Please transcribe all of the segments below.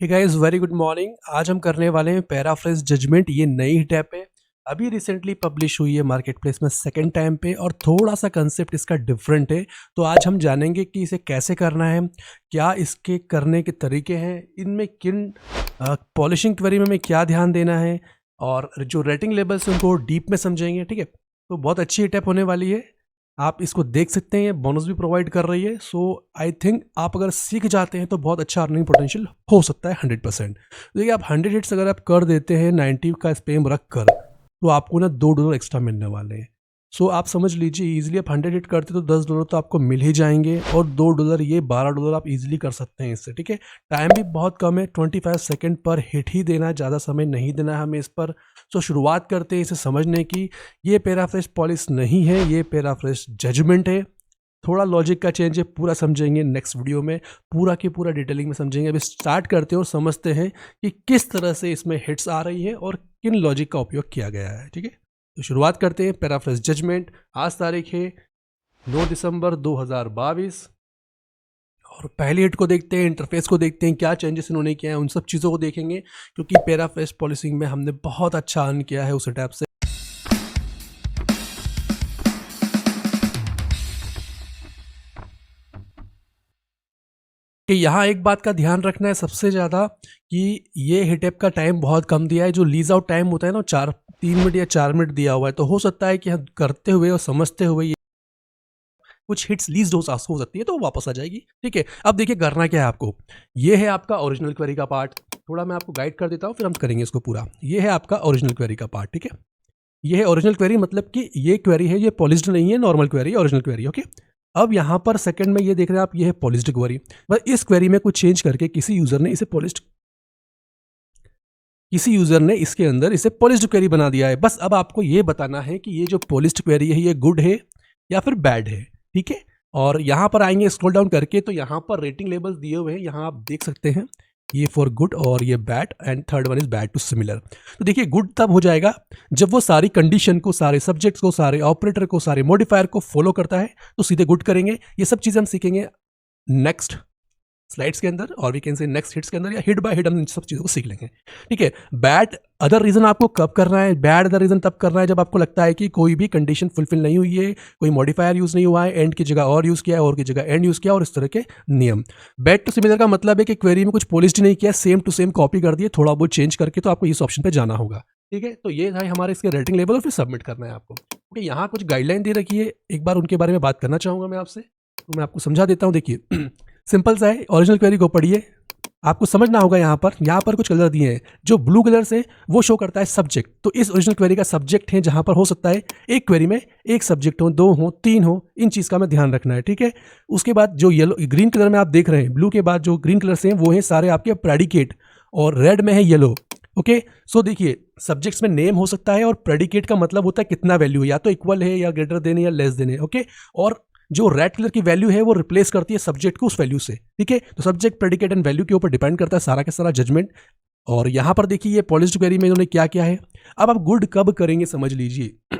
हे guys very good morning. आज हम करने वाले हैं पैराफ्रेज जजमेंट। ये नई टैप है, अभी रिसेंटली पब्लिश हुई है मार्केट प्लेस में सेकेंड टाइम पे, और थोड़ा सा कंसेप्ट इसका डिफरेंट है। तो आज हम जानेंगे कि इसे कैसे करना है, क्या इसके करने के तरीके हैं, इनमें किन पॉलिशिंग क्वेरी में हमें क्या ध्यान देना है, और जो रेटिंग लेवल्स हैं उनको डीप में समझेंगे। ठीक है, तो बहुत अच्छी टैप होने वाली है। आप इसको देख सकते हैं, बोनस भी प्रोवाइड कर रही है। सो आई थिंक आप अगर सीख जाते हैं तो बहुत अच्छा अर्निंग पोटेंशियल हो सकता है 100%। देखिए, आप 100 हिट्स अगर आप कर देते हैं 90 का स्पेम रख कर, तो आपको ना $2 एक्स्ट्रा मिलने वाले हैं। सो आप समझ लीजिए, इजीली आप 100 हिट करते तो $10 तो आपको मिल ही जाएंगे, और $2 ये $12 आप इजीली कर सकते हैं इससे। ठीक है, टाइम भी बहुत कम है, 25 सेकेंड पर हिट ही देना है, ज़्यादा समय नहीं देना है हमें इस पर। सो शुरुआत करते हैं इसे समझने की। ये पैराफ्रेज पॉलिश नहीं है, ये पैराफ्रेज जजमेंट है। थोड़ा लॉजिक का चेंज है, पूरा समझेंगे नेक्स्ट वीडियो में, पूरा की पूरा डिटेलिंग में समझेंगे। अभी स्टार्ट करते हैं और समझते हैं कि किस तरह से इसमें हिट्स आ रही है और किन लॉजिक का उपयोग किया गया है। ठीक है, तो शुरुआत करते हैं पैराफ्रेज जजमेंट। आज तारीख है 9 दिसंबर 2022, और पहली हिट को देखते हैं, इंटरफेस को देखते हैं, क्या चेंजेस इन्होंने किया है, उन सब चीज़ों को देखेंगे, क्योंकि पैराफ्रेज पॉलिसिंग में हमने बहुत अच्छा अर्न किया है उस टैप से। कि यहाँ एक बात का ध्यान रखना है सबसे ज़्यादा, कि ये हिटअप का टाइम बहुत कम दिया है। जो लीज आउट टाइम होता है ना, 3 मिनट या 4 मिनट दिया हुआ है। तो हो सकता है कि हम करते हुए और समझते हुए ये कुछ हिट्स लीज हो सकती है, तो वो वापस आ जाएगी। ठीक है, अब देखिए करना क्या है आपको। ये है आपका ओरिजिनल क्वेरी का पार्ट। थोड़ा मैं आपको गाइड कर देता हूँ, फिर हम करेंगे इसको पूरा। ये है आपका ओरिजिनल क्वेरी का पार्ट। ठीक है, ये है ओरिजिनल क्वेरी, मतलब कि ये क्वेरी है, ये पॉलिश्ड नहीं है, नॉर्मल क्वेरी है, ओरिजिनल क्वेरी। ओके, अब यहाँ पर सेकंड में ये देख रहे हैं आप, ये है पॉलिश्ड क्वेरी। बस इस क्वेरी में कुछ चेंज करके किसी यूजर ने इसके अंदर इसे पॉलिश्ड क्वेरी बना दिया है। बस अब आपको ये बताना है कि ये जो पॉलिश्ड क्वेरी है, ये गुड है या फिर बैड है। ठीक है, और यहाँ पर आएंगे स्क्रॉल डाउन करके, तो यहाँ पर रेटिंग लेवल्स दिए हुए हैं, यहाँ आप देख सकते हैं, ये फॉर गुड और ये bad, and third one is bad to similar. तो देखिए, गुड तब हो जाएगा जब वो सारी कंडीशन को, सारे सब्जेक्ट्स को, सारे ऑपरेटर को, सारे मॉडिफायर को फॉलो करता है, तो सीधे गुड करेंगे। ये सब चीज़ें हम सीखेंगे नेक्स्ट स्लाइड्स के अंदर, और we can say next hits के अंदर, या हिट बाय हिट हम इन सब चीज़ों को सीख लेंगे। ठीक है, बैड अदर रीजन आपको कब करना है, बैड अदर रीजन तब करना है जब आपको लगता है कि कोई भी कंडीशन फुलफिल नहीं हुई है, कोई मॉडिफायर यूज नहीं हुआ है, एंड की जगह और यूज किया है, और की जगह एंड यूज किया, और इस तरह के नियम। बैड टू सिमिलर का मतलब है कि क्वेरी में कुछ पॉलिश्ड नहीं किया, सेम टू सेम कॉपी कर दिए, थोड़ा बहुत चेंज करके, तो आपको इस ऑप्शन पर जाना होगा। ठीक है, तो ये है हमारे इसके रेटिंग लेवल, और फिर सबमिट करना है आपको। ओके, यहाँ कुछ गाइडलाइन दे रखी है, एक बार उनके बारे में बात करना चाहूँगा मैं आपसे, तो मैं आपको समझा देता हूँ। देखिए सिंपल सा है, ओरिजिनल क्वेरी को पढ़िए, आपको समझना होगा। यहाँ पर कुछ कलर दिए हैं, जो ब्लू कलर से वो शो करता है सब्जेक्ट। तो इस ओरिजिनल क्वेरी का सब्जेक्ट है, जहाँ पर हो सकता है एक क्वेरी में एक सब्जेक्ट हो, 2 हो, 3 हो, इन चीज़ का हमें ध्यान रखना है। ठीक है, उसके बाद जो येलो ग्रीन कलर में आप देख रहे हैं, ब्लू के बाद जो ग्रीन कलर से हैं वो हैं सारे आपके प्रेडिकेट, और रेड में है येलो। ओके, सो देखिए, सब्जेक्ट्स में नेम हो सकता है, और प्रेडिकेट का मतलब होता है कितना वैल्यू है, या तो इक्वल है, या ग्रेटर देन है, या लेस देन है। ओके, और जो रेड कलर की वैल्यू है वो रिप्लेस करती है सब्जेक्ट को उस वैल्यू से। ठीक है, तो सब्जेक्ट, प्रेडिकेट एंड वैल्यू के ऊपर डिपेंड करता है सारा का सारा जजमेंट। और यहां पर देखिए, ये पॉलिश्ड क्वेरी में इन्होंने क्या किया है। अब आप गुड कब करेंगे समझ लीजिए।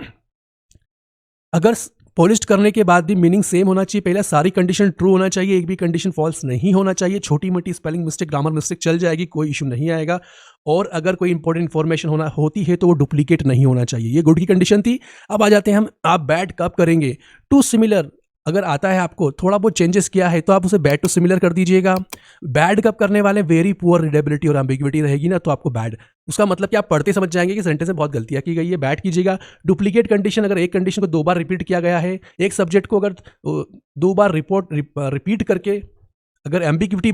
अगर पॉलिश्ड करने के बाद भी मीनिंग सेम होना चाहिए, पहले सारी कंडीशन ट्रू होना चाहिए, एक भी कंडीशन फॉल्स नहीं होना चाहिए, छोटी मोटी स्पेलिंग मिस्टेक, ग्रामर मिस्टेक चल जाएगी, कोई इशू नहीं आएगा। और अगर कोई इंपॉर्टेंट इन्फॉर्मेशन होती है तो वो डुप्लीकेट नहीं होना चाहिए। ये गुड की कंडीशन थी। अब आ जाते हैं हम, आप बैड कब करेंगे। टू सिमिलर अगर आता है, आपको थोड़ा बहुत चेंजेस किया है, तो आप उसे बैड टू सिमिलर कर दीजिएगा। बैड कब करने वाले, वेरी पुअर रीडेबिलिटी और एम्बिग्विटी रहेगी ना, तो आपको बैड, उसका मतलब कि आप पढ़ते समझ जाएंगे कि सेंटेंस में बहुत गलतियां की गई है, बैड कीजिएगा। डुप्लीकेट कंडीशन, अगर एक कंडीशन को 2 बार रिपीट किया गया है, एक सब्जेक्ट को अगर 2 बार रिपीट करके अगर एम्बिग्विटी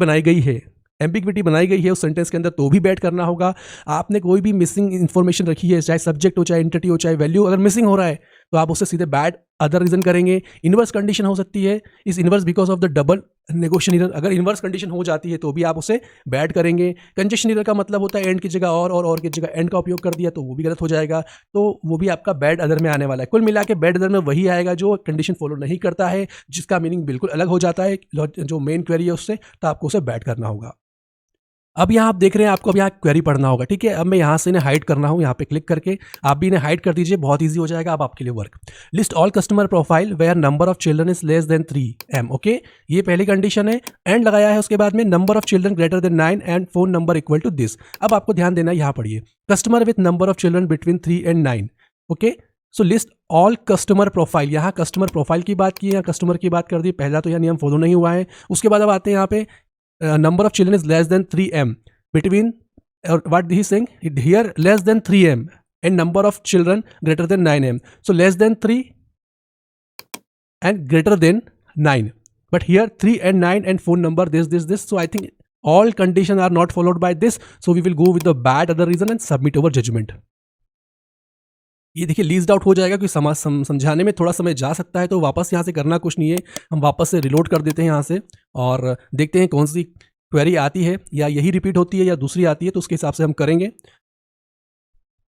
बनाई गई है उस सेंटेंस के अंदर, तो भी बैड करना होगा। आपने कोई भी मिसिंग इन्फॉर्मेशन रखी है, चाहे सब्जेक्ट हो, चाहे एंटिटी हो, चाहे वैल्यू, अगर मिसिंग हो रहा है, तो आप उसे सीधे बैड अदर रीजन करेंगे। इनवर्स कंडीशन हो सकती है, इस inverse because of the double negotiation error, अगर इनवर्स कंडीशन हो जाती है तो भी आप उसे बैड करेंगे। कंजेशन एरर का मतलब होता है एंड की जगह और की जगह एंड का उपयोग कर दिया, तो वो भी गलत हो जाएगा, तो वो भी आपका बैड अदर में आने वाला है। कुल मिला के बैड अदर में वही आएगा जो कंडीशन फॉलो नहीं करता है, जिसका मीनिंग बिल्कुल अलग हो जाता है जो मेन क्वेरी है उससे, तो आपको उसे बैड करना होगा। अब यहाँ आप देख रहे हैं, आपको अब यहाँ क्वेरी पढ़ना होगा, ठीक है। अब मैं यहाँ से इन्हें हाइड करना हूँ, यहाँ पे क्लिक करके आप भी इन्हें हाइड कर दीजिए, बहुत ईजी हो जाएगा अब आपके लिए work. List all customer profile where number of children is less than 3M, okay. ये पहली कंडीशन है, एंड लगाया है, उसके बाद में number of children greater than 9 and phone number equal to this. अब आपको ध्यान देना है, यहाँ पढ़िए, customer with number of children between 3 and 9, okay. So list all customer profile, यहाँ कस्टमर प्रोफाइल की बात की है, कस्टमर की बात कर दी, पहला तो यह नियम फॉलो नहीं हुआ है। उसके बाद अब आते हैं यहाँ पे number of children is less than 3M between, what he is saying here, less than 3M and number of children greater than 9M. So less than 3 and greater than 9, but here 3 and 9 and phone number this. So I think all conditions are not followed by this, so we will go with the bad other reason and submit our judgment. ये देखिए leased out हो जाएगा, क्योंकि समझाने में थोड़ा समय जा सकता है, तो वापस यहाँ से करना कुछ नहीं है, हम वापस से रिलोड कर देते हैं यहाँ से और देखते हैं कौन सी क्वेरी आती है, या यही रिपीट होती है या दूसरी आती है, तो उसके हिसाब से हम करेंगे।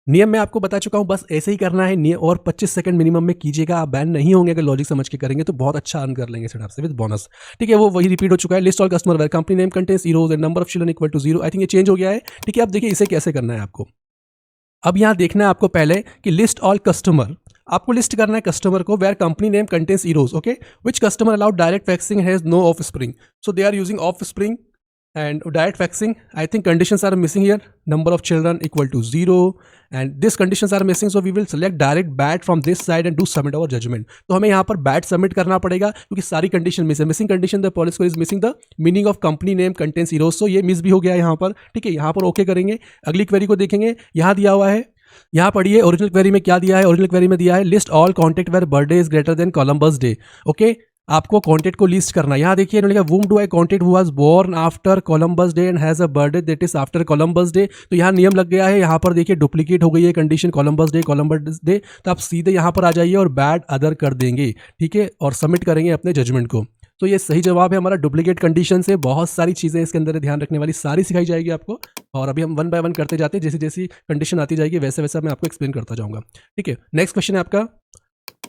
नियम मैं आपको बता चुका हूँ, बस ऐसे ही करना है नियम, और 25 सेकंड मिनिमम में कीजिएगा, आप बैन नहीं होंगे अगर लॉजिक समझ के करेंगे तो बहुत अच्छा अर्न कर लेंगे सेटअप से विद बोनस, ठीक है। वो वही रिपीट हो चुका है, list all customer where company name contains zeros and number of children equal to 0। I think ये चेंज हो गया है, ठीक है। अब देखिए इसे कैसे करना है आपको। अब यहाँ देखना है आपको पहले कि लिस्ट ऑल कस्टमर, आपको लिस्ट करना है कस्टमर को where company name contains Eros, okay. Which customer allowed direct faxing has no of spring, so they are using of spring and direct faxing. I think conditions are missing here, number of children equal to 0 and these conditions are missing, so we will select direct BAT from this side and do submit our judgment. तो हमें यहाँ पर BAT submit करना पड़ेगा क्योंकि सारी condition miss है। Missing condition the policy is missing the meaning of company name contains Eros, so ये मिस भी हो गया यहाँ पर, ठीक है। यहाँ पर ओके करेंगे, अगली क्वेरी को देखेंगे, यहाँ दिया हुआ है, यहाँ पढ़िए ओरिजिनल क्वेरी में क्या दिया है। ओरिजिनल क्वेरी में दिया है list all contact where birthday is greater than Columbus Day, okay. आपको कॉन्टेक्ट को लिस्ट करना है। यहाँ देखिए इन्होंने कहा whom do I contact who was born after Columbus Day and has a birthday that is after Columbus Day, तो यहाँ नियम लग गया है। यहाँ पर देखिए डुप्लीकेट हो गई है कंडीशन कोलंबस डे, तो आप सीधे यहाँ पर आ जाइए और बैड अदर कर देंगे, ठीक है, और सबमिट करेंगे अपने जजमेंट को। तो ये सही जवाब है हमारा, डुप्लीकेट कंडीशन से बहुत सारी चीज़ें इसके अंदर ध्यान रखने वाली सारी सिखाई जाएगी आपको, और अभी हम वन बाय वन करते जाते हैं, जैसी जैसी कंडीशन आती जाएगी वैसे वैसे मैं आपको एक्सप्लेन करता जाऊँगा, ठीक है। नेक्स्ट क्वेश्चन है आपका,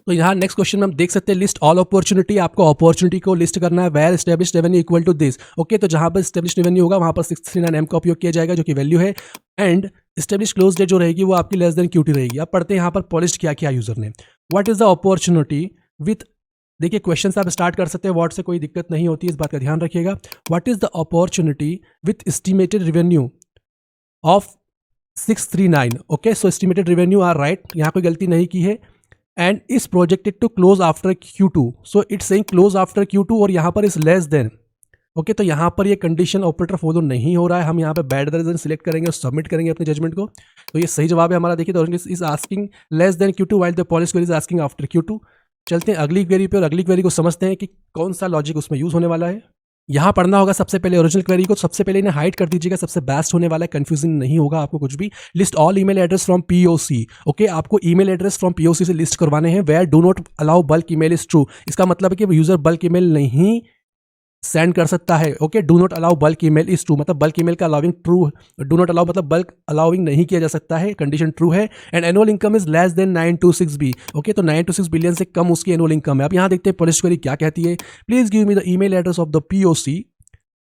तो यहाँ नेक्स्ट क्वेश्चन में हम देख सकते हैं लिस्ट ऑल अपॉर्चुनिटी, आपको अपॉर्चुनिटी को लिस्ट करना है where established revenue equal to this, okay. तो जहाँ पर एस्टेब्लिश्ड रेवेन्यू होगा वहाँ पर 639M का उपयोग किया जाएगा जो कि वैल्यू है, एंड एस्टेब्लिश्ड क्लोज डेट जो रहेगी वो आपकी लेस देन QT रहेगी। अब पढ़ते हैं यहाँ पर पॉलिश्ड क्या किया यूजर ने। What is the opportunity with, देखिए क्वेश्चन आप स्टार्ट कर सकते हैं वर्ड से, कोई दिक्कत नहीं होती, इस बात का ध्यान रखिएगा। What is the opportunity with estimated revenue of 639, okay. So estimated revenue are right, यहाँ कोई गलती नहीं की है, and is projected to close after Q2, so it's saying close after Q2 और यहाँ पर इज लेस देन, ओके। तो यहाँ पर ये कंडीशन ऑपरेटर फॉलो नहीं हो रहा है, हम यहाँ पे बैड रीजन सिलेक्ट करेंगे और सबमिट करेंगे अपने जजमेंट को, तो ये सही जवाब है हमारा। देखिए तो is asking less than Q2 while the polish query is asking after Q2। चलते हैं अगली क्वेरी पे और अगली क्वेरी को समझते हैं कि कौन सा लॉजिक उसमें यूज होने वाला है। यहाँ पढ़ना होगा सबसे पहले ओरिजिनल क्वेरी को, सबसे पहले इन्हें हाइड कर दीजिएगा, सबसे बेस्ट होने वाला है, कंफ्यूजिंग नहीं होगा आपको कुछ भी। List all email address from POC, okay. आपको ईमेल एड्रेस फ्रॉम POC से लिस्ट करवाने हैं where do not allow bulk email is true, इसका मतलब है कि यूजर बल्क ईमेल नहीं सेंड कर सकता है, okay. Do not allow bulk email is true, मतलब बल्क ईमेल का allowing true, do not allow मतलब बल्क अलाउिंग नहीं किया जा सकता है, कंडीशन ट्रू है। And annual income is less than 926 B, okay. तो 926 बिलियन से कम उसकी एनुअल इनकम है। अब यहाँ देखते हैं पॉलिश क्वेरी क्या कहती है। Please give me the email address of the POC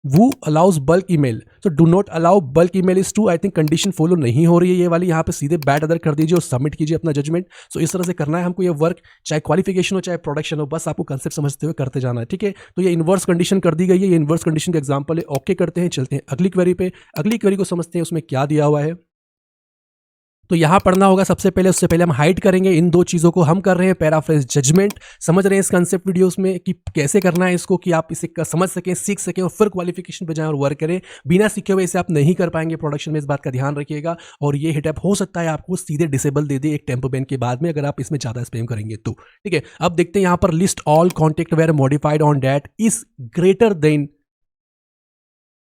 वो अलाउज बल्क ईमेल, तो do not allow bulk email is true, I think condition follow नहीं हो रही है ये वाली, यहाँ पे सीधे बैड अदर कर दीजिए और सबमिट कीजिए अपना जजमेंट। सो इस तरह से करना है हमको ये वर्क, चाहे क्वालिफिकेशन हो चाहे प्रोडक्शन हो, बस आपको कंसेप्ट समझते हुए करते जाना है, ठीक है। तो ये इन्वर्स कंडीशन कर दी गई है, ये इन्वर्स कंडीशन का एग्जाम्पल है, ओके करते हैं। चलते हैं अगली क्वेरी पे, अगली क्वेरी को समझते हैं उसमें क्या दिया हुआ है। तो यहाँ पढ़ना होगा सबसे पहले, उससे पहले हम हाइड करेंगे इन दो चीज़ों को। हम कर रहे हैं पैराफ्रेज जजमेंट, समझ रहे हैं इस कंसेप्ट वीडियोस में कि कैसे करना है इसको, कि आप इसे समझ सकें, सीख सकें और फिर क्वालिफिकेशन पे जाएं और वर्क करें। बिना सीखे हुए इसे आप नहीं कर पाएंगे प्रोडक्शन में, इस बात का ध्यान रखिएगा। और ये हिटअप हो सकता है आपको सीधे डिसेबल दे दे एक टेम्पो बैन के बाद में, अगर आप इसमें ज़्यादा स्पैम करेंगे तो, ठीक है। अब देखते हैं यहाँ पर list all contact where modified on date is greater than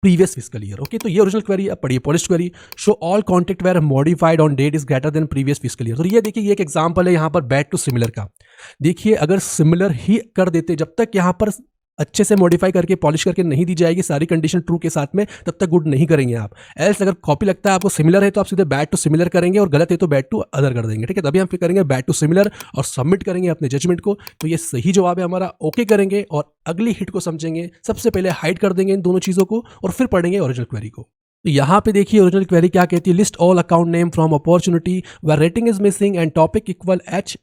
previous fiscal year, okay. तो ये ओरिजिनल क्वेरी, अब पढ़िए polish query. Show all contact where modified on date is greater than previous fiscal year. तो ये देखिए ये एक example है यहाँ पर बैक टू सिमिलर का। देखिए अगर सिमिलर ही कर देते, जब तक यहाँ पर अच्छे से मॉडिफाई करके पॉलिश करके नहीं दी जाएगी सारी कंडीशन ट्रू के साथ में, तब तक गुड नहीं करेंगे आप। एल्स अगर कॉपी लगता है आपको सिमिलर है तो आप सीधे बैड टू सिमिलर करेंगे और गलत है तो बैड टू अदर कर देंगे, ठीक है। तभी हम फिर करेंगे बैड टू सिमिलर और सबमिट करेंगे अपने जजमेंट को। तो ये सही जवाब है हमारा, ओके करेंगे और अगली हिट को समझेंगे। सबसे पहले हाइड कर देंगे इन दोनों चीज़ों को और फिर पढ़ेंगे ओरिजिनल क्वेरी को। तो यहाँ पे देखिए ओरिजिनल क्वेरी क्या कहती है, list all account name from opportunity where rating is missing and topic equal H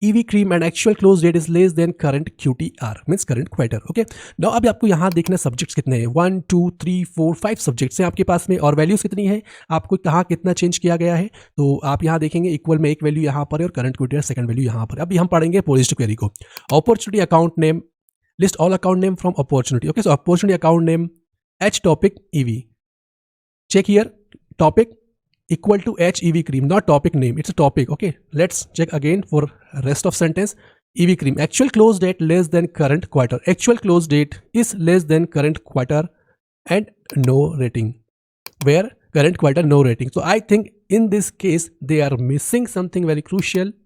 EV cream and actual close date is less than current QTR means current quarter. Okay now अभी आपको यहाँ देखना subjects कितने हैं, 1 2 3 4 5 subjects हैं आपके पास में और वैल्यूज कितनी है, आपको कहाँ कितना चेंज किया गया है। तो आप यहाँ देखेंगे इक्वल में एक वैल्यू यहाँ पर है और करंट QTR सेकंड वैल्यू यहाँ पर। अभी हम पढ़ेंगे पोलिस्ट क्वेरी को। Opportunity account name, list all account name from opportunity. Okay so opportunity account name H topic EV, check here topic equal to H EV cream, not topic name, it's a topic. Okay, let's check again for rest of sentence. EV cream, actual close date less than current quarter, actual close date is less than current quarter and no rating, where current quarter no rating. So I think in this case they are missing something very crucial.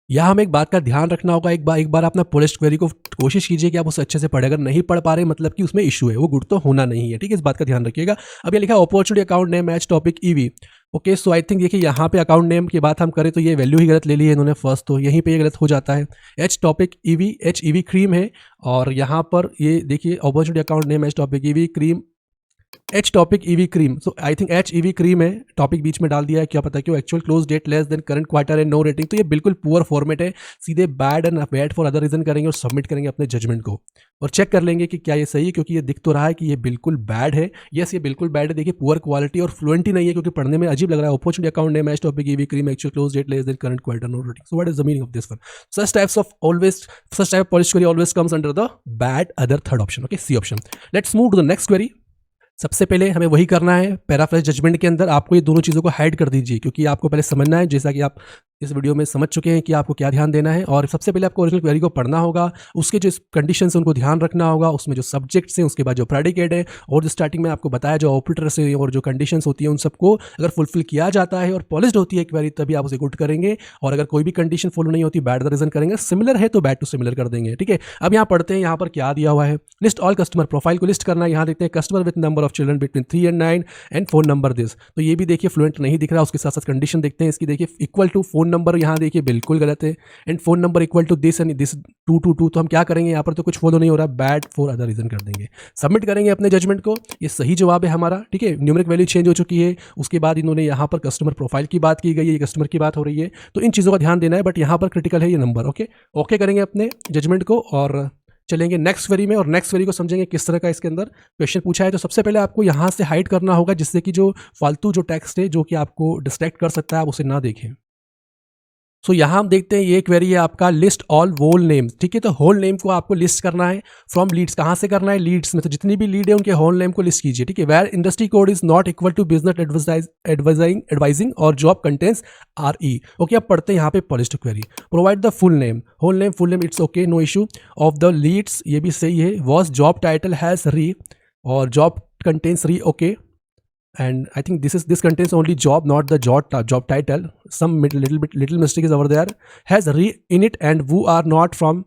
यहाँ हमें एक बात का ध्यान रखना होगा, एक बार अपना पोलिस्ट क्वेरी को कोशिश कीजिए कि आप उसे अच्छे से पढ़े। अगर नहीं पढ़ पा रहे मतलब कि उसमें इशू है, वो गुड तो होना नहीं है, ठीक है, इस बात का ध्यान रखिएगा। अब ये लिखा है opportunity account name match topic EV. Okay so I think देखिए यहाँ पे अकाउंट नेम की बात हम करें तो ये वैल्यू ही गलत ले ली है इन्होंने फर्स्ट, तो यहीं पे ये गलत हो जाता है। H topic EV, H EV cream है और यहाँ पर ये देखिए opportunity account name H topic EV cream, H topic EV cream. So I think H EV cream है, टॉपिक बीच में डाल दिया है, क्या पता क्यों। Actual close date less than current quarter and no rating, तो ये बिल्कुल पुअर फॉर्मेट है। सीधे bad and bad for other reason करेंगे और सबमिट करेंगे अपने जजमेंट को और चेक कर लेंगे कि क्या ये सही है, क्योंकि ये दिख तो रहा है कि ये बिल्कुल बैड है। यस ये बिल्कुल बैड है, देखिए पुअर क्वालिटी और फ्लुएंट ही नहीं है, क्योंकि पढ़ने में अजीब लग रहा है। Opportunity account name H topic EV cream, actual close date less than current quarter no rating. So what is the meaning of this one? Such type of polish query always comes under the bad other third option. Okay, C option. Let's move to the next query. सबसे पहले हमें वही करना है, paraphrase judgement के अंदर आपको ये दोनों चीज़ों को हाइड कर दीजिए, क्योंकि आपको पहले समझना है, जैसा कि आप इस वीडियो में समझ चुके हैं कि आपको क्या ध्यान देना है। और सबसे पहले आपको ओरिजिनल क्वेरी को पढ़ना होगा, उसके जो कंडीशंस हैं उनको ध्यान रखना होगा, उसमें जो सब्जेक्ट्स हैं, उसके बाद जो प्रेडिकेट है और जो स्टार्टिंग में आपको बताया जो ऑपरेटर्स है और जो कंडीशंस होती हैं उन सबको अगर फुलफिल किया जाता है और पॉलिश्ड होती है क्वेरी तभी आप उसे गुड करेंगे। और अगर कोई भी कंडीशन फॉलो नहीं होती बैड द रीजन करेंगे, सिमिलर है तो बैड टू सिमिलर कर देंगे, ठीक है। अब यहाँ पढ़ते हैं, यहाँ पर क्या दिया हुआ है, लिस्ट ऑल कस्टमर, प्रोफाइल को लिस्ट करना है। यहाँ देखते हैं customer with number of children between 3 and 9 and phone number this, तो ये भी देखिए फ्लुएंट नहीं दिख रहा। उसके साथ साथ कंडीशन देखते हैं इसकी, देखिए इक्वल टू फोन नंबर, यहाँ देखिए बिल्कुल गलत है, and phone number equal to this and this 222। तो हम क्या करेंगे, यहाँ पर तो कुछ फॉलो नहीं हो रहा, बैड फॉर अदर रीजन कर देंगे, सबमिट करेंगे अपने जजमेंट को। ये सही जवाब है हमारा, ठीक है। न्यूमेरिक वैल्यू चेंज हो चुकी है, उसके बाद इन्होंने यहाँ पर कस्टमर प्रोफाइल की बात की गई है, ये कस्टमर की बात हो रही है, तो इन चीज़ों का ध्यान देना है। बट यहाँ पर क्रिटिकल है ये नंबर। ओके ओके करेंगे अपने जजमेंट को और चलेंगे नेक्स्ट क्वेरी में, और नेक्स्ट क्वेरी को समझेंगे किस तरह का इसके अंदर क्वेश्चन पूछा है। तो सबसे पहले आपको यहाँ से हाइड करना होगा, जिससे कि जो फालतू जो टेक्स्ट है जो कि आपको डिस्ट्रैक्ट कर सकता है आप उसे ना देखें। सो यहाँ हम देखते हैं ये क्वेरी है आपका लिस्ट ऑल होल नेम्स, ठीक है। तो होल नेम को आपको लिस्ट करना है फ्रॉम लीड्स, कहाँ से करना है, लीड्स में। तो जितनी भी लीड है उनके होल नेम को लिस्ट कीजिए, ठीक है। Where industry code is not equal to business advising और जॉब कंटेंट्स RE। ओके अब पढ़ते हैं यहाँ पे polished query. Provide the full name, whole name, full name, it's okay, no issue, of the leads, ये भी सही है। वॉज जॉब टाइटल हैज री और जॉब कंटेंट्स री, okay. And I think this contains only job, not the job title. Some little mistake is over there. Has re in it and who are not from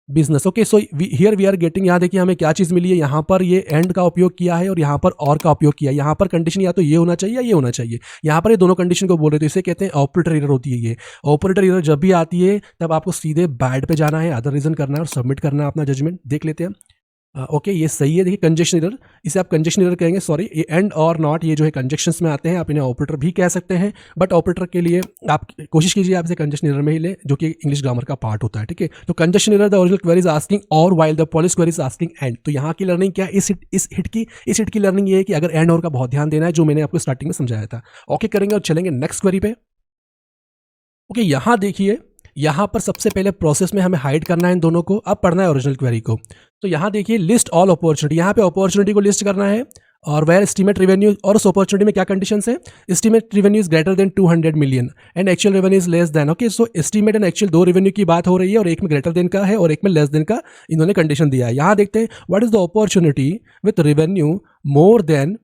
business. Okay, so here we are getting, यहाँ देखिए हमें क्या चीज़ मिली है, यहाँ पर ये and का उपयोग किया है और यहाँ पर और का उपयोग किया है। यहाँ पर कंडीशन या तो ये होना चाहिए या ये होना चाहिए, यहाँ पर ये दोनों कंडीशन को बोल रहे, तो इसे कहते हैं ऑपरेटर एरर होती है। ये ऑपरेटर एरर जब भी आती है तब आपको सीधे बैड पे जाना है, अदर रीजन करना है और सबमिट करना है अपना जजमेंट। देख लेते हैं। ओके ये सही है, देखिए कंजक्शन एरर, इसे आप कंजक्शन एरर कहेंगे, सॉरी। ये एंड और नॉट ये जो है कंजक्शंस में आते हैं, आप इन्हें ऑपरेटर भी कह सकते हैं, बट ऑपरेटर के लिए आप कोशिश कीजिए आप इसे कंजक्शन एरर में ही ले, जो कि इंग्लिश ग्रामर का पार्ट होता है, ठीक है। तो conjunction error the original query is asking or while the polish query is asking and. तो यहाँ की लर्निंग क्या है, इस हिट की लर्निंग ये है कि अगर एंड और का बहुत ध्यान देना है, जो मैंने आपको स्टार्टिंग में समझाया था। ओके करेंगे और चलेंगे नेक्स्ट क्वेरी पे। ओके यहाँ देखिए, यहाँ पर सबसे पहले प्रोसेस में हमें हाइड करना है इन दोनों को, अब पढ़ना है ओरिजिनल क्वेरी को। तो यहाँ देखिए लिस्ट ऑल अपॉर्चुनिटी, यहाँ पे अपॉर्चुनिटी को लिस्ट करना है और वेयर एस्टीमेट रेवेन्यू, और उस अपॉर्चुनिटी में क्या कंडीशंस है, estimate revenue is greater then 200 million and actual revenue is less then. Okay so estimate and actual दो रेवेन्यू की बात हो रही है और एक में ग्रेटर देन का है और एक में लेस देन का इन्होंने कंडीशन दिया है। यहाँ देखते हैं what is the opportunity with revenue more than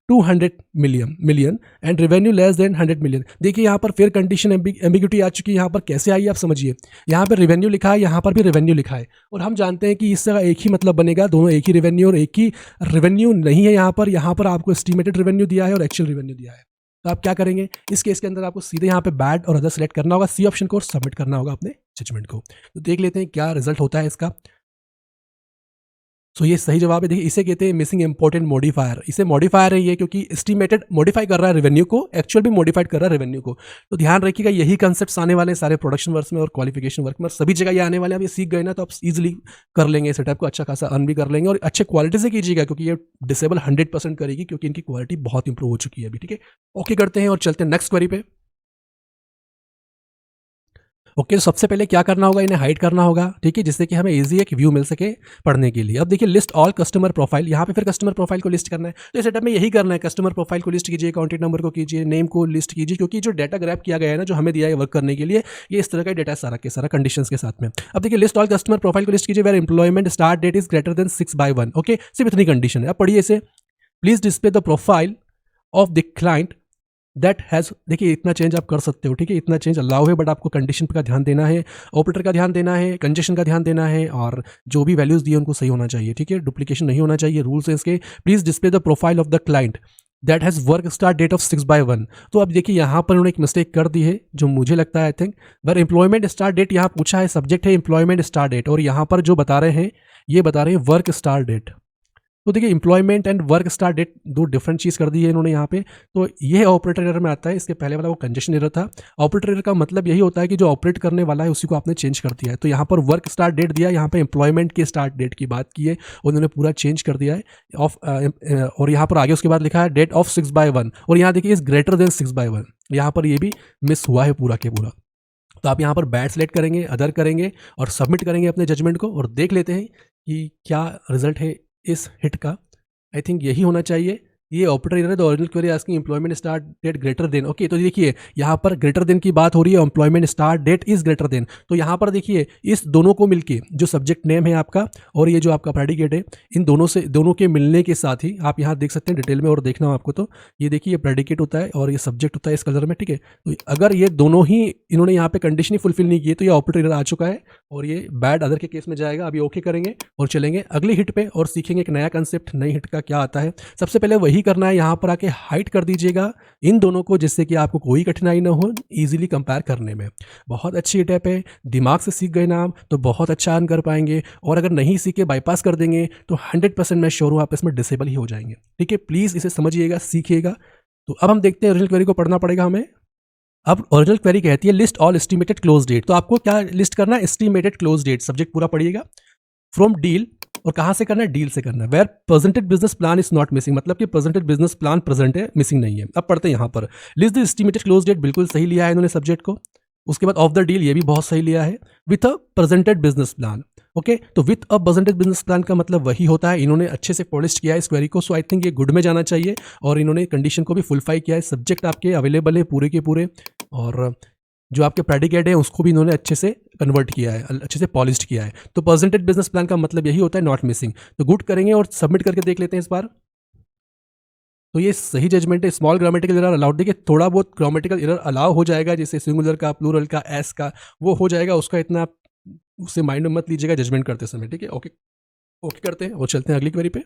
200 million and revenue less than 100 million. देखिए यहाँ पर फिर कंडीशन एम्बिग्यूटी आ चुकी है, यहाँ पर कैसे आई आप समझिए। यहाँ पर रेवेन्यू लिखा है, यहाँ पर भी रेवेन्यू लिखा है और हम जानते हैं कि इसका एक ही मतलब बनेगा, दोनों एक ही रेवेन्यू और एक ही रेवेन्यू नहीं है। यहाँ पर आपको एस्टिमेटेड रेवेन्यू दिया है और एक्चुअल रेवेन्यू दिया है। तो आप क्या करेंगे इस केस के अंदर, आपको सीधे यहाँ पे बैड और अदर सेलेक्ट करना होगा, सी ऑप्शन को सबमिट करना होगा अपने जजमेंट को। तो देख लेते हैं क्या रिजल्ट होता है इसका। सो ये सही जवाब है। देखिए इसे कहते हैं मिसिंग इंपॉर्टेंट मॉडिफायर। इसे मॉडिफायर है ये, क्योंकि एस्टिमेटेड मॉडिफाई कर रहा है रेवेन्यू को, एक्चुअल भी मॉडिफाइड कर रहा है रेवेन्यू को। तो ध्यान रखिएगा यही कंसेप्ट्स आने वाले हैं सारे प्रोडक्शन वर्क में और क्वालिफिकेशन वर्क में, सभी जगह ये आने वाले हैं। अब ये सीख गए ना तो आप इजीली कर लेंगे इस टाइप को, अच्छा खासा अर्न भी कर लेंगे और अच्छे क्वालिटी से कीजिएगा, क्योंकि ये डिसेबल 100% करेगी, क्योंकि इनकी क्वालिटी बहुत इंप्रूव हो चुकी है अभी। ठीक है, ओके करते हैं और चलते हैं नेक्स्ट क्वेरी पे। ओके, तो सबसे पहले क्या करना होगा, इन्हें हाइड करना होगा। ठीक है, जिससे कि हमें इजी एक व्यू मिल सके पढ़ने के लिए। अब देखिए लिस्ट ऑल कस्टमर प्रोफाइल, यहाँ पे फिर कस्टमर प्रोफाइल को लिस्ट करना है। तो इस सेटअप में यही करना है, कस्टमर प्रोफाइल को लिस्ट कीजिए, कॉन्टैक्ट नंबर को कीजिए, नेम को लिस्ट कीजिए, क्योंकि जो डाटा ग्रैब किया गया है ना, जो हमें दिया है वर्क करने के लिए, ये इस तरह का डाटा सारा के सारा कंडीशंस के साथ में। अब देखिए लिस्ट ऑल कस्टमर प्रोफाइल को लिस्ट कीजिए where employment start date is greater than 6/1। Okay, सिर्फ इतनी कंडीशन है। अब पढ़िए इसे, please display the profile of the client that has, देखिए इतना चेंज आप कर सकते हो। ठीक है, इतना चेंज अलाउ है, बट आपको कंडीशन का ध्यान देना है, ऑपरेटर का ध्यान देना है, कंजेशन का ध्यान देना है, और जो भी वैल्यूज दिए उनको सही होना चाहिए। ठीक है, डुप्लीकेशन नहीं होना चाहिए, रूल्स है इसके। Please display the profile of the client that has work start date of 6/1। तो अब देखिए यहाँ पर उन्होंने एक मिस्टेक कर दी है, जो मुझे लगता है I think, where employment start date यहाँ पूछा है, सब्जेक्ट है एम्प्लॉयमेंट स्टार्ट डेट, और यहाँ पर जो बता रहे हैं ये बता रहे हैं वर्क स्टार्ट डेट। तो देखिए employment and work start date दो डिफरेंट चीज़ कर दी है इन्होंने यहाँ पे। तो ये ऑपरेटर एरर में आता है, इसके पहले वाला वो कंजेशन एरर था। ऑपरेटर एरर का मतलब यही होता है कि जो ऑपरेट करने वाला है उसी को आपने चेंज कर दिया है। तो यहाँ पर वर्क स्टार्ट डेट दिया, यहाँ पे एम्प्लॉयमेंट के स्टार्ट डेट की बात की है, उन्होंने पूरा चेंज कर दिया है ऑफ, और यहाँ पर आगे उसके बाद लिखा है डेट ऑफ 6/1, और यहाँ देखिए इज ग्रेटर देन 6/1, यहाँ पर ये भी मिस हुआ है पूरा के पूरा। तो आप यहाँ पर बैड सेलेक्ट करेंगे, अदर करेंगे और सबमिट करेंगे अपने जजमेंट को, और देख लेते हैं कि क्या रिजल्ट है इस हिट का। आई थिंक यही होना चाहिए। ये ऑपरेटर एरर है, the original query asking employment start date greater than. Okay, तो देखिए यहाँ पर ग्रेटर देन की बात हो रही है, employment start date is greater than. तो यहाँ पर देखिए इस दोनों को मिलके, जो सब्जेक्ट नेम है आपका और ये जो आपका प्रेडिकेट है, इन दोनों से, दोनों के मिलने के साथ ही आप यहाँ देख सकते हैं डिटेल में, और देखना हो आपको तो ये देखिए ये प्रेडिकेट होता है और ये सब्जेक्ट होता है इस कलर में। ठीक है, तो अगर ये दोनों ही इन्होंने यहाँ पे कंडीशन ही फुलफिल नहीं की तो ये ऑपरेटर एरर आ चुका है और ये बैड अदर के केस में जाएगा। अभी ओके करेंगे और चलेंगे अगली हिट पे और सीखेंगे एक नया कंसेप्ट, नई हिट का क्या आता है। सबसे पहले वही करना है, यहाँ पर आके हाइड कर दीजिएगा इन दोनों को, जिससे कि आपको कोई कठिनाई ना हो इजीली कंपेयर करने में। बहुत अच्छी हिट है, दिमाग से सीख गए ना आप तो बहुत अच्छा अर्न कर पाएंगे, और अगर नहीं सीखे बाईपास कर देंगे तो 100% मैं श्योर हूँ आप इसमें डिसेबल ही हो जाएंगे। ठीक है, प्लीज़ इसे समझिएगा, सीखिएगा। तो अब हम देखते हैं ओरिजिनल क्वेरी को पढ़ना पड़ेगा हमें। अब ओरिजिनल क्वेरी कहती है list all estimated close date. तो आपको क्या लिस्ट करना है, एस्टिमेटेड क्लोज डेट। सब्जेक्ट पूरा पढ़िएगा, फ्रॉम डील, और कहाँ से करना है, डील से करना है। Where presented business plan is not missing, मतलब कि प्रेजेंटेड बिजनेस प्लान प्रेजेंट है, मिसिंग नहीं है। अब पढ़ते हैं यहाँ पर, list the estimated close date, बिल्कुल सही लिया है इन्होंने सब्जेक्ट को। उसके बाद ऑफ द डील, ये भी बहुत सही लिया है, with a presented business plan. Okay, तो with a presented business plan का मतलब वही होता है, इन्होंने अच्छे से पॉलिश किया है इस क्वेरी को। सो आई थिंक ये गुड में जाना चाहिए, और इन्होंने कंडीशन को भी फुलफाई किया है। सब्जेक्ट आपके अवेलेबल है पूरे के पूरे, और जो आपके प्रेडिकेट है उसको भी इन्होंने अच्छे से कन्वर्ट किया है, अच्छे से पॉलिश्ड किया है। तो प्रेजेंटेड बिजनेस प्लान का मतलब यही होता है, नॉट मिसिंग। तो गुड करेंगे और सबमिट करके देख लेते हैं इस बार। तो ये सही जजमेंट है। स्मॉल ग्रामेटिकल एरर अलाउड, देखिए थोड़ा बहुत ग्रामेटिकल एरर अलाउ हो जाएगा, जैसे सिंगुलर का, प्लूरल का, एस का, वो हो जाएगा, उसका इतना उससे माइंड में मत लीजिएगा जजमेंट करते समय। ठीक है, ओके ओके करते हैं और चलते हैं अगली क्वेरी पे।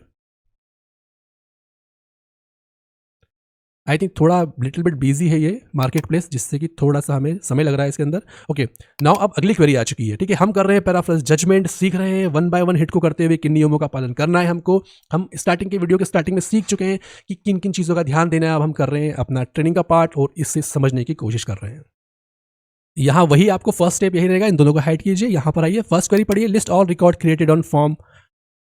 आई थिंक थोड़ा लिटिल बिट बिजी है ये मार्केट प्लेस, जिससे कि थोड़ा सा हमें समय लग रहा है इसके अंदर। ओके, नाउ अब अगली क्वेरी आ चुकी है। ठीक है, हम कर रहे हैं पैराफ्रेज जजमेंट, सीख रहे हैं वन बाय वन हिट को करते हुए किन नियमों का पालन करना है हमको। हम स्टार्टिंग के वीडियो के स्टार्टिंग में सीख चुके हैं कि किन किन चीज़ों का ध्यान देना है। अब हम कर रहे हैं अपना ट्रेनिंग का पार्ट और इससे समझने की कोशिश कर रहे हैं। यहाँ वही आपको फर्स्ट स्टेप यही रहेगा, इन दोनों को हाइड कीजिए। यहाँ पर आइए, फर्स्ट क्वेरी पढ़िए, list all record created on form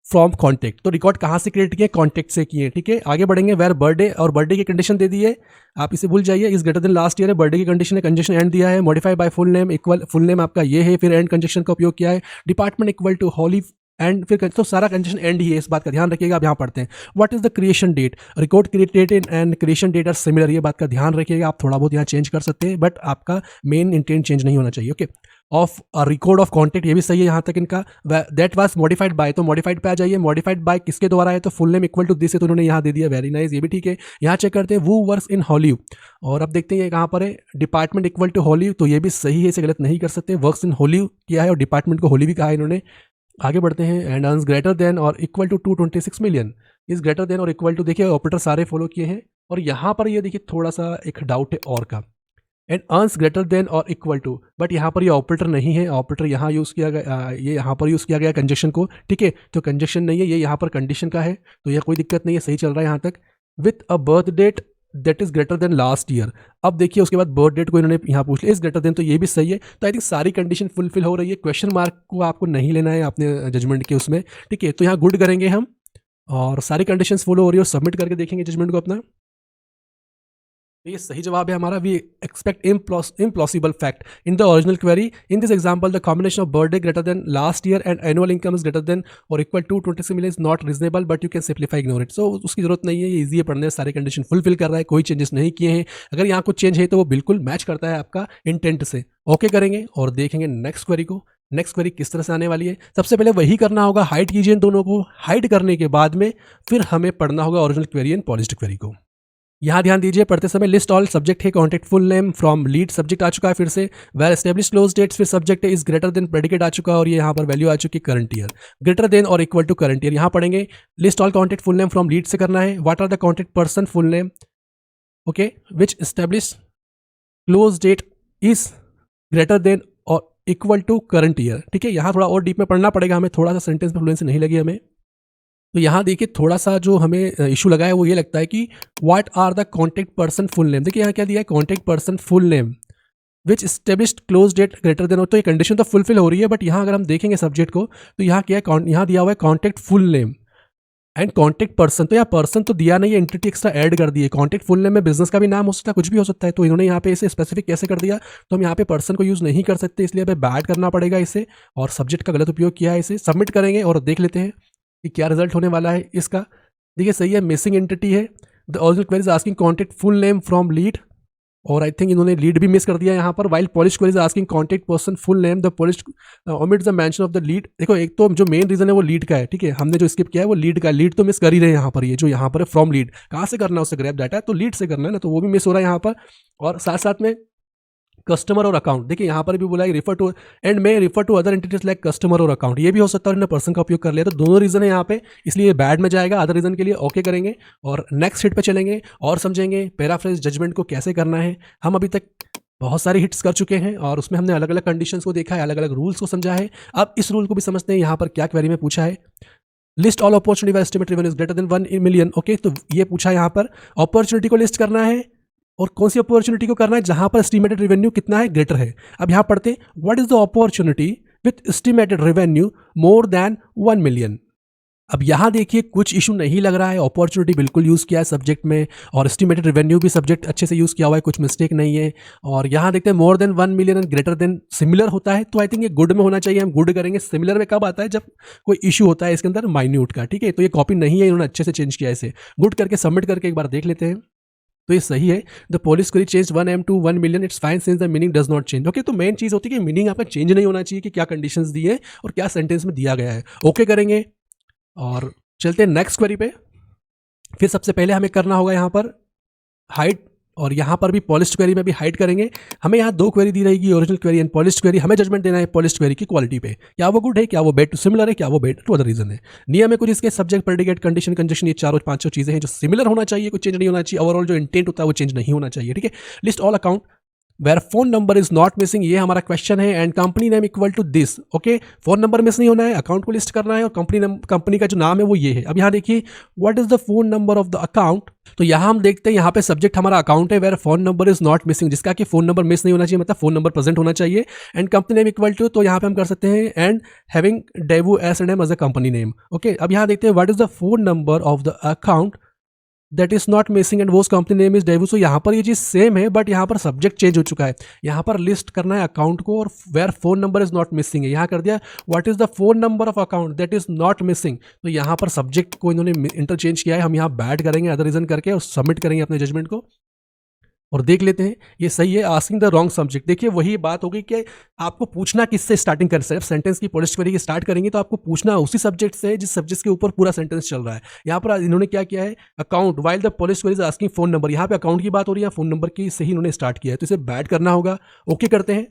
from contact. तो रिकॉर्ड कहाँ से क्रिएट किए, कॉन्टेक्ट से किए। ठीक है, आगे बढ़ेंगे, वेयर बर्थडे, और बर्थडे की कंडीशन दे दी है, आप इसे भूल जाइए। Is greater than last year है, बर्थडे की कंडीशन है, कंजेशन एंड दिया है। Modify by full name, equal full name आपका ये है, फिर एंड कंजेशन का उपयोग किया है। Department equal to Holly and, फिर तो सारा कंजेशन एंड ही है, इस बात का ध्यान रखिएगा। आप यहाँ पढ़ते हैं, what is the creation date, record created and creation date are similar, ये बात का ध्यान रखिएगा। आप थोड़ा बहुत यहाँ चेंज कर सकते हैं, बट आपका मेन इंटेंट चेंज नहीं होना चाहिए। Okay, of record of contact, ये भी सही है यहाँ तक इनका। दैट वाज मॉडिफाइड बाय, तो मॉडिफाइड पे आ जाइए। मॉडिफाइड बाय किसके द्वारा है, तो full name equal to this है, तो उन्होंने यहाँ दे दिया, वेरी नाइस, ये भी ठीक है। यहाँ चेक करते हैं, वो वर्क्स इन हॉलीवुड, और अब देखते हैं ये कहाँ पर है, डिपार्टमेंट इक्वल टू हॉलीवुड, तो ये भी सही है, इसे गलत नहीं कर सकते। वर्क्स इन हॉलीवुड किया है और डिपार्टमेंट को होली भी कहा है इन्होंने। आगे बढ़ते हैं, एंड अर्न्स ग्रेटर देन और equal to 226 million, is greater than और इक्वल टू, देखिए ऑपरेटर सारे फॉलो किए हैं। और यहाँ पर ये देखिए थोड़ा सा एक डाउट है और का, एंड अर्न्स ग्रेटर देन और इक्वल टू, बट यहाँ पर ये ऑपरेटर नहीं है, ऑपरेटर यहाँ यूज़ किया गया, ये यहाँ पर यूज़ किया गया कंजक्शन को, ठीक है, तो कंजक्शन नहीं है, ये यहाँ पर कंडीशन का है, तो यह कोई दिक्कत नहीं है, सही चल रहा है यहाँ तक। With a birth date that is greater than last year, अब देखिए उसके बाद बर्थ डेट को इन्होंने यहाँ पूछ लिया, इज ग्रेटर देन, तो ये भी सही है। तो आई थिंक सारी कंडीशन फुलफिल हो रही है, क्वेश्चन मार्क को आपको नहीं लेना है अपने जजमेंट के उसमें, ठीक है। तो यहाँ गुड करेंगे हम, और सारी कंडीशंस फॉलो हो रही है, और सबमिट करके देखेंगे जजमेंट को अपना। ये सही जवाब है हमारा। We expect impossible fact in the original query. In this example the combination of birthday greater than last year and annual income is greater than और equal to 26 million is not reasonable, but you can simplify ignore it. So उसकी जरूरत नहीं है, ये easy है पढ़ने, सारे condition fulfil कर रहा है, कोई चेंजेस नहीं किए हैं। अगर यहाँ कुछ चेंज है तो वो बिल्कुल मैच करता है आपका इंटेंट से। ओके करेंगे और देखेंगे नेक्स्ट क्वेरी को। नेक्स्ट क्वेरी किस तरह से आने वाली है, सबसे पहले वही करना होगा, हाइड कीजिए इन दोनों को। हाइड करने के बाद में फिर हमें पढ़ना होगा original query and polished query को। यहाँ ध्यान दीजिए, पढ़ते समय लिस्ट ऑल सब्जेक्ट है, contact full name from lead subject आ चुका है, फिर से वेर एस्टेब्लिश क्लोज डेट्स, फिर सब्जेक्ट है इज ग्रेटर देन प्रेडिकेट आ चुका है, और ये यहाँ पर वैल्यू आ चुकी है करंट ईयर, ग्रेटर देन और इक्वल टू करंट ईयर। यहाँ पढ़ेंगे list all contact full name from lead से करना है, what are the contact person full name, okay, which establish close date is greater than और इक्वल टू करंट ईयर, ठीक है। यहाँ थोड़ा और डीप में पढ़ना पड़ेगा हमें, थोड़ा सा सेंटेंस में फ्लुएंसी नहीं लगी हमें। तो यहाँ देखिए थोड़ा सा जो हमें इशू लगा है वो ये लगता है कि what are the contact person full name. देखिए यहाँ क्या दिया है, contact person full name which established close date greater than, तो ये कंडीशन तो फुलफिल हो रही है, बट यहाँ अगर हम देखेंगे सब्जेक्ट को तो यहाँ क्या है, यहाँ दिया हुआ है contact full name and contact person, तो यहाँ पर्सन तो दिया नहीं है, एंटिटी एक्स्ट्रा ऐड कर दिए। कॉन्टेक्ट फुल नेम में बिजनेस का भी नाम हो सकता है, कुछ भी हो सकता है, तो इन्होंने यहाँ पे इसे स्पेसिफिक कैसे कर दिया, तो हम यहाँ पे पर्सन को यूज़ नहीं कर सकते, इसलिए हमें बैड करना पड़ेगा इसे, और सब्जेक्ट का गलत उपयोग किया है। इसे सबमिट करेंगे और देख लेते हैं कि क्या रिजल्ट होने वाला है इसका। देखिए सही है, मिसिंग एंटिटी है, the original query is asking contact full name from lead, और आई थिंक इन्होंने लीड भी मिस कर दिया यहाँ पर। While polish query is asking contact person full name, the polish omits the mention of the lead. देखो एक तो जो मेन रीजन है वो लीड का है, ठीक है, हमने जो स्किप किया है वो लीड का, लीड तो मिस कर ही रहे हैं यहाँ पर। ये जो यहाँ पर है फ्रॉम लीड, कहाँ से करना है उससे ग्रैब डाटा है, तो लीड से करना है ना, तो वो भी मिस हो रहा है यहाँ पर। और साथ साथ में कस्टमर और अकाउंट, देखिए यहाँ पर भी बोला है रिफर टू एंड में refer to other entities like customer और अकाउंट, ये भी हो सकता है उन्होंने पर्सन का उपयोग कर लिया, तो दोनों रीजन है यहाँ पे, इसलिए बैड में जाएगा। अदर रीजन के लिए ओके करेंगे और नेक्स्ट हिट पे चलेंगे और समझेंगे पैराफ्रेज जजमेंट को कैसे करना है। हम अभी तक बहुत सारी हिट्स कर चुके हैं और उसमें हमने अलग अलग कंडीशंस को देखा है, अलग अलग रूल्स को समझा है। अब इस रूल को भी समझते हैं, यहाँ पर क्या क्वेरी में पूछा है, list all opportunity estimate revenue greater than 1 million, okay, तो ये पूछा है यहाँ पर अपॉर्चुनिटी को लिस्ट करना है, और कौन सी अपॉर्चुनिटी को करना है जहां पर एस्टिमेटेड रेवेन्यू कितना है, ग्रेटर है। अब यहां पढ़ते हैं what is the opportunity with estimated revenue more than 1 million. अब यहां देखिए कुछ इशू नहीं लग रहा है, अपॉर्चुनिटी बिल्कुल यूज़ किया है सब्जेक्ट में, और एस्टिमेटेड रेवेन्यू भी सब्जेक्ट अच्छे से यूज़ किया हुआ है, कुछ मिस्टेक नहीं है। और यहाँ देखते हैं more than 1 million and greater than similar होता है, तो आई थिंक ये गुड में होना चाहिए, हम गुड करेंगे। सिमिलर में कब आता है, जब कोई इशू होता है इसके अंदर माइन्यूट का, ठीक है, तो ये कॉपी नहीं है, इन्होंने अच्छे से चेंज किया है इसे। गुड करके सबमिट करके एक बार देख लेते हैं, तो ये सही है। The polish query change 1M to 1 million, it's fine since the meaning does not change. Okay, तो मेन चीज़ होती है कि मीनिंग आपका चेंज नहीं होना चाहिए कि क्या कंडीशंस दी है और क्या सेंटेंस में दिया गया है। ओके करेंगे और चलते हैं नेक्स्ट क्वेरी पे। फिर सबसे पहले हमें करना होगा यहाँ पर हाइड, और यहाँ पर भी पॉलिश्ड क्वेरी में भी हाइड करेंगे। हमें यहाँ दो क्वेरी दी रहेगी, original query and polished query. हमें जजमेंट देना है पॉलिश्ड क्वेरी की क्वालिटी पे, क्या वो गुड है, क्या वो बेड टू सिमिलर है, क्या वो बेड टू अदर रीजन है। नियम है कुछ इसके, सब्जेक्ट प्रेडिकेट कंडीशन कंजक्शन, ये चारों पांचों चीजें हैं जो सिमिलर होना चाहिए, कुछ चेंज नहीं होना चाहिए। ओवरऑल जो इंटेंट होता है वो चेंज नहीं होना चाहिए, ठीक है। List all account where phone number is not missing, ये हमारा क्वेश्चन है, and company name equal to this. Okay, phone number miss नहीं होना है, अकाउंट को लिस्ट करना है, और कंपनी का जो नाम है वो ये है। अब यहाँ देखिए what is the phone number of the account, तो यहाँ हम देखते हैं यहाँ पे सब्जेक्ट हमारा अकाउंट है, where phone number is not missing, जिसका कि फोन नंबर मिस नहीं होना चाहिए, मतलब फोन नंबर प्रेजेंट होना चाहिए। And company name equal to, तो यहाँ पे हम कर सकते हैं and having Daewoo S and M as a company name. Okay, अब यहाँ देखते हैं what is the phone number of the account that is not missing and whose company name is Daewoo. So यहाँ पर ये चीज़ सेम है, but यहाँ पर सब्जेक्ट चेंज हो चुका है। यहाँ पर लिस्ट करना है अकाउंट को, और where phone number is not missing है, यहाँ कर दिया what is the phone number of account that is not missing. तो यहाँ पर सब्जेक्ट को इन्होंने इंटरचेंज किया है, हम यहाँ बैड करेंगे अदर रीजन करके और सबमिट करेंगे अपने जजमेंट को और देख लेते हैं ये सही है। आस्किंग द रॉन्ग सब्जेक्ट, देखिए वही बात होगी कि आपको पूछना किससे स्टार्टिंग कर, सिर्फ सेंटेंस की पॉलिश क्वेरी की स्टार्ट करेंगे तो आपको पूछना उसी सब्जेक्ट से जिस सब्जेक्ट के ऊपर पूरा सेंटेंस चल रहा है। यहाँ पर इन्होंने क्या किया है, account while the polish query is asking phone number, यहाँ पे अकाउंट की बात हो रही है, फोन नंबर की से ही इन्होंने स्टार्ट किया है, तो इसे बैड करना होगा। ओके करते हैं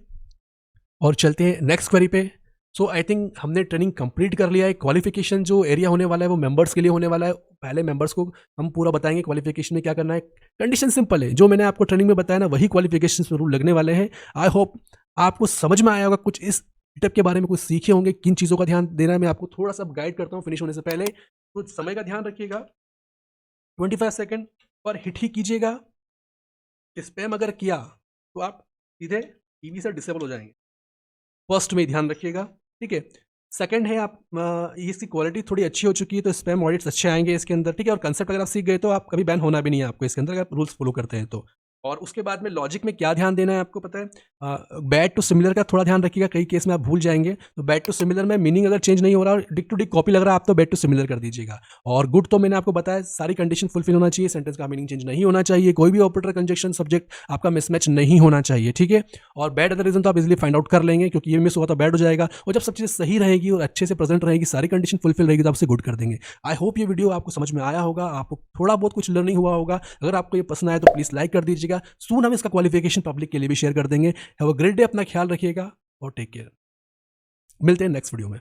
और चलते हैं नेक्स्ट क्वेरी पे। सो आई थिंक हमने ट्रेनिंग कंप्लीट कर लिया है। क्वालिफिकेशन जो एरिया होने वाला है वो मेंबर्स के लिए होने वाला है। पहले मेंबर्स को हम पूरा बताएंगे क्वालिफिकेशन में क्या करना है। कंडीशन सिंपल है, जो मैंने आपको ट्रेनिंग में बताया ना वही क्वालिफिकेशन रूल लगने वाले हैं। आई होप आपको समझ में आया होगा, कुछ इस मीटअप के बारे में कुछ सीखे होंगे, किन चीज़ों का ध्यान देना है मैं आपको थोड़ा सा गाइड करता हूँ फिनिश होने से पहले। तो समय का ध्यान रखिएगा, 25 सेकेंड पर हिट ही कीजिएगा। स्पैम अगर किया तो आप सीधे टीवी से डिसेबल हो जाएंगे, फर्स्ट में ध्यान रखिएगा, ठीक है। सेकंड है आप इसकी क्वालिटी थोड़ी अच्छी हो चुकी है तो स्पैम ऑडिट्स अच्छे आएंगे इसके अंदर, ठीक है। और कंसेप्ट अगर आप सीख गए तो आप कभी बैन होना भी नहीं है आपको इसके अंदर, अगर आप रूल्स फॉलो करते हैं तो। और उसके बाद में लॉजिक में क्या ध्यान देना है आपको पता है, बैड टू सिमिलर का थोड़ा ध्यान रखिएगा, कई केस में आप भूल जाएंगे। तो बैड टू सिमिलर में मीनिंग अगर चेंज नहीं हो रहा और डिक टू डिक कॉपी लग रहा है आप तो बैड टू सिमिलर कर दीजिएगा। और गुड तो मैंने आपको बताया सारी कंडीशन फुलफिल होना चाहिए, सेंटेंस का मीनिंग चेंज नहीं होना चाहिए, कोई भी ऑपरेटर कंजक्शन सब्जेक्ट आपका मिसमैच नहीं होना चाहिए, ठीक है। और बैड अदर रीजन तो आप इजिली फाइंड आउट कर लेंगे, क्योंकि ये मिस हुआ तो बैड हो जाएगा। और जब सब चीज़ें सही रहेगी और अच्छे से प्रेजेंट रहेगी, सारी कंडीशन फुलफिल रहेगी तो आपसे गुड कर देंगे। आई होप ये वीडियो आपको समझ में आया होगा, आपको थोड़ा बहुत कुछ लर्निंग हुआ होगा। अगर आपको ये पसंद आया तो प्लीज़ लाइक कर दीजिएगा। सून हम इसका क्वालिफिकेशन पब्लिक के लिए भी शेयर कर देंगे। हैव अ ग्रेट डे, अपना ख्याल रखिएगा और टेक केयर। मिलते हैं नेक्स्ट वीडियो में।